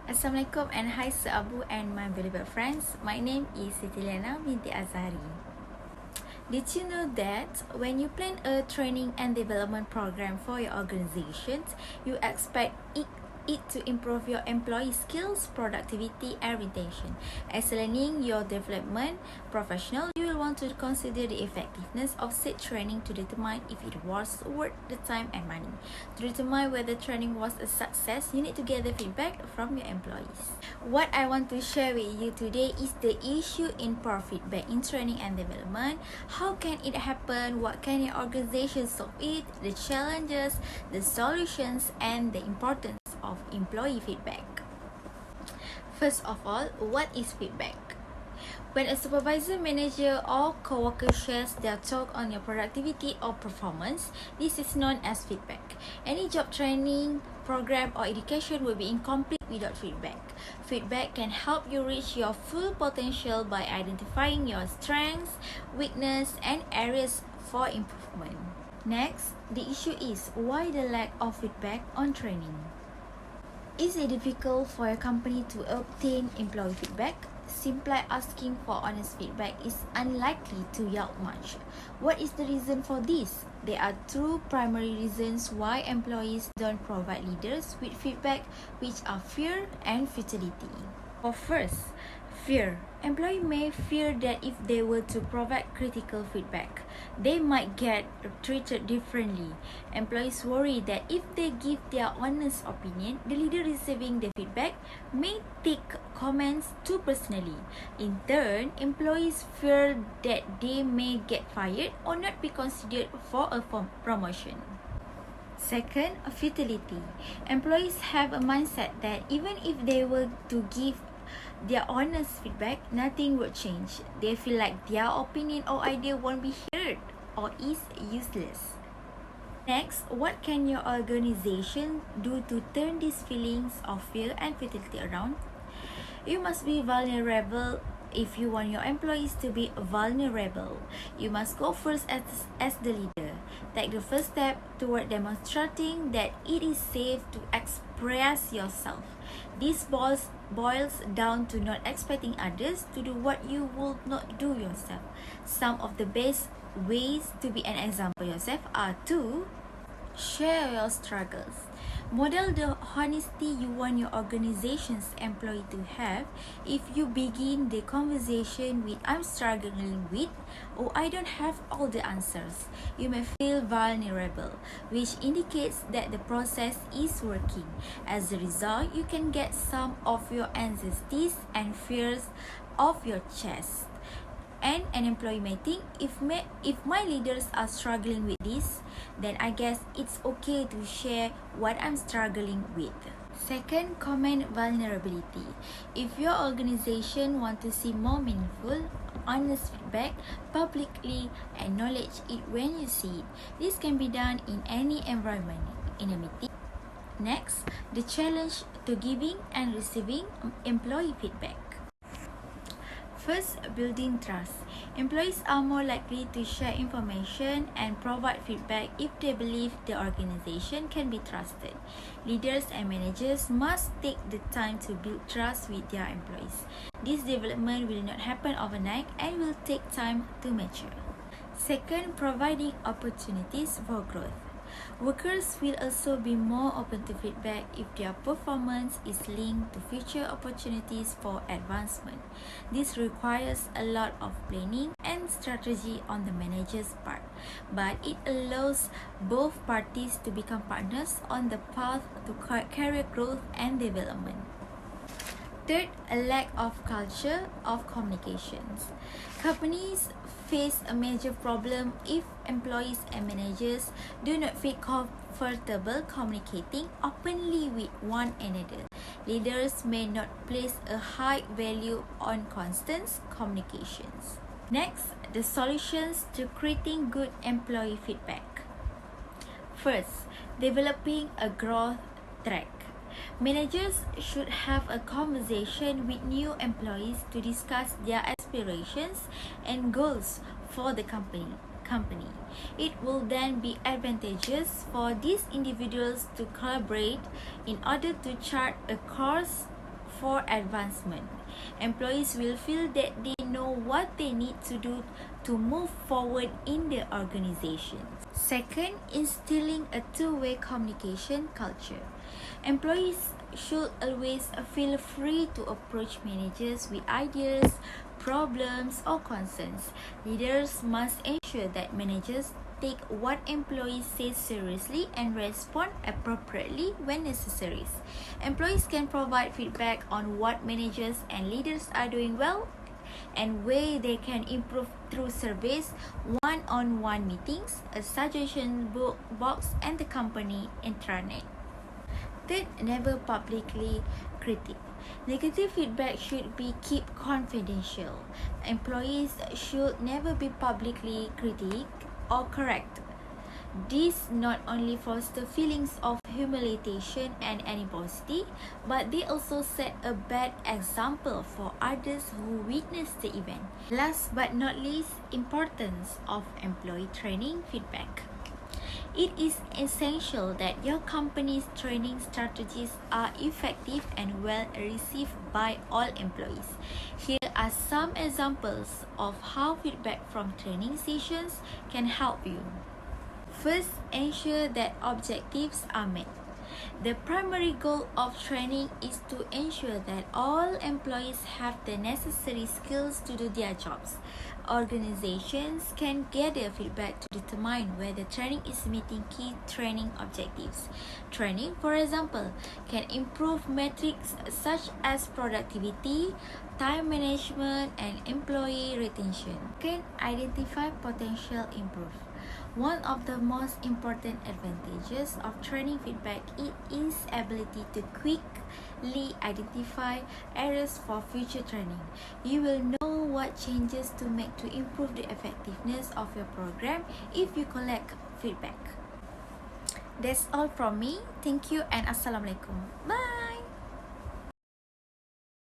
Assalamualaikum and hi Abu and my valuable friends. My name is Siti Liyana binti Azahari. Did you know that when you plan a training and development program for your organizations, you expect it to improve your employee skills, productivity, and retention? As learning your development professional, you will want to consider the effectiveness of said training to determine if it was worth the time and money. To determine whether training was a success, you need to gather feedback from your employees. What I want to share with you today is the issue in poor feedback in training and development. How can it happen? What can your organization solve it? The challenges, the solutions, and the importance of employee feedback. First of all, what is feedback? When a supervisor, manager, or co-worker shares their thought on your productivity or performance, this is known as feedback. Any job training, program, or education will be incomplete without feedback. Feedback can help you reach your full potential by identifying your strengths, weaknesses, and areas for improvement. Next, the issue is why the lack of feedback on training. Is it difficult for a company to obtain employee feedback? Simply asking for honest feedback is unlikely to yield much. What is the reason for this? There are two primary reasons why employees don't provide leaders with feedback, which are fear and futility. First, fear. Employees may fear that if they were to provide critical feedback, they might get treated differently. Employees worry that if they give their honest opinion, the leader receiving the feedback may take comments too personally. In turn, employees fear that they may get fired or not be considered for a promotion. Second, futility. Employees have a mindset that even if they were to give their honest feedback, nothing would change. They feel like their opinion or idea won't be heard or is useless. Next, what can your organization do to turn these feelings of fear and futility around? You must be vulnerable. If you want your employees to be vulnerable, you must go first as the leader. Take the first step toward demonstrating that it is safe to express yourself. This boils down to not expecting others to do what you would not do yourself. Some of the best ways to be an example yourself are to share your struggles. Model the honesty you want your organization's employee to have. If you begin the conversation with "I'm struggling with" or "I don't have all the answers," you may feel vulnerable, which indicates that the process is working. As a result, you can get some of your anxieties and fears off your chest. And an employee may think, if my leaders are struggling with this, then I guess it's okay to share what I'm struggling with. Second, comment vulnerability. If your organization wants to see more meaningful, honest feedback, publicly acknowledge it when you see it. This can be done in any environment, in a meeting. Next, the challenge to giving and receiving employee feedback. First, building trust. Employees are more likely to share information and provide feedback if they believe the organization can be trusted. Leaders and managers must take the time to build trust with their employees. This development will not happen overnight and will take time to mature. Second, providing opportunities for growth. Workers will also be more open to feedback if their performance is linked to future opportunities for advancement. This requires a lot of planning and strategy on the manager's part, but it allows both parties to become partners on the path to career growth and development. Third, a lack of culture of communications. Companies face a major problem if employees and managers do not feel comfortable communicating openly with one another. Leaders may not place a high value on constant communications. Next, the solutions to creating good employee feedback. First, developing a growth track. Managers should have a conversation with new employees to discuss their aspirations and goals for the company. It will then be advantageous for these individuals to collaborate in order to chart a course for advancement. Employees will feel that they know what they need to do to move forward in the organization. Second, instilling a two-way communication culture. Employees should always feel free to approach managers with ideas, problems, or concerns. Leaders must ensure that managers take what employees say seriously and respond appropriately when necessary. Employees can provide feedback on what managers and leaders are doing well and where they can improve through surveys, one-on-one meetings, a suggestion box, and the company intranet. Third, never publicly critique. Negative feedback should be kept confidential. Employees should never be publicly critiqued or correct. This not only fosters feelings of humiliation and animosity, but they also set a bad example for others who witness the event. Last but not least, importance of employee training feedback. It is essential that your company's training strategies are effective and well received by all employees. Here are some examples of how feedback from training sessions can help you. First, ensure that objectives are met. The primary goal of training is to ensure that all employees have the necessary skills to do their jobs. Organizations can gather feedback to determine whether training is meeting key training objectives. Training, for example, can improve metrics such as productivity, time management, and employee retention. Can identify potential improvement. One of the most important advantages of training feedback is ability to quickly identify areas for future training. You will know what changes to make to improve the effectiveness of your program if you collect feedback. That's all from me. Thank you and Assalamualaikum. Bye.